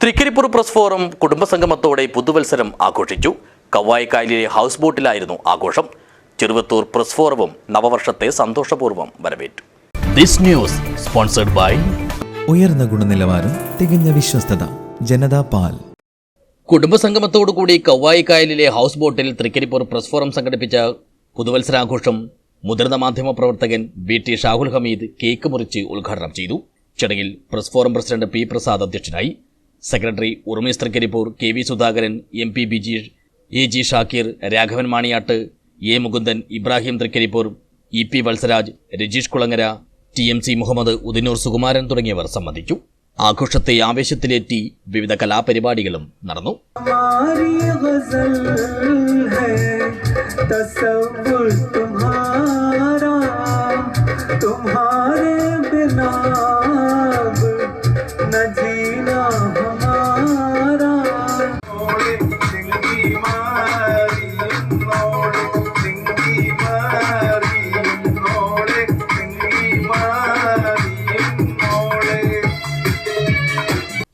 Trikaripur press forum കുടുംബസംഗമത്തോടെ പുതുവത്സരം ആഘോഷിച്ചു. കവായിക്കായലിലെ house ബോട്ടിലായിരുന്നു ആഘോഷം. Cheruvathur press ഫോറവും നവവർഷത്തെ സന്തോഷപൂർവ്വം വരവേറ്റു. ദിസ് ന്യൂസ് സ്പോൺസർഡ് ബൈ ഉയർന്ന ഗുണനിലവാരം, തികഞ്ഞ വിശ്വസ്തത, ജനതാ പാൽ. കുടുംബസംഗമത്തോടുകൂടി കവായിക്കായലിലെ ഹൗസ് ബോട്ടിൽ തൃക്കരിപ്പൂർ പ്രസ് ഫോറം സംഘടിപ്പിച്ച പുതുവത്സരാഘോഷം മുതിർന്ന മാധ്യമപ്രവർത്തകൻ BT ഷാഹുൽ ഹമീദ് കേക്ക് മുറിച്ച് ഉദ്ഘാടനം ചെയ്തു. ചടങ്ങിൽ press forum president P Prasad അധ്യക്ഷനായി. Secretary Urmees Trikaripur, KV Sudhakaran, MP Bijeesh, AG Shakir, Raghavan Maniyatt, A Mukundan, Ibrahim Trikaripur, EP Vatsaraj, Rajeesh Kulangara, TMC Muhammad, Udinur Sukumaran തുടങ്ങിയവർ സംബന്ധിച്ചു. ആഘോഷത്തെ ആവേശത്തിലേറ്റി വിവിധ കലാപരിപാടികളും നടന്നു.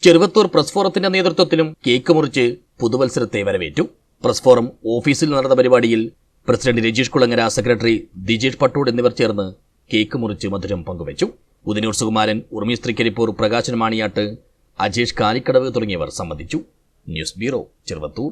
ചെറുവത്തൂർ പ്രസ് ഫോറത്തിന്റെ നേതൃത്വത്തിലും കേക്ക് മുറിച്ച് പുതുവത്സരത്തെ വരവേറ്റു. പ്രസ് ഫോറം ഓഫീസിൽ നടന്ന പരിപാടിയിൽ പ്രസിഡന്റ് രജീഷ് കുളങ്ങര, സെക്രട്ടറി ദിജേഷ് പട്ടൂട് എന്നിവർ ചേർന്ന് കേക്ക് മുറിച്ച് മധുരം പങ്കുവച്ചു. ഉദിനൂർ സുകുമാരൻ, ഉർമീസ് തൃക്കരിപ്പൂർ, പ്രകാശൻ മാണിയാട്ട്, അജേഷ് കാലിക്കടവ് തുടങ്ങിയവർ സംബന്ധിച്ചു. News bureau, Cheruvathur.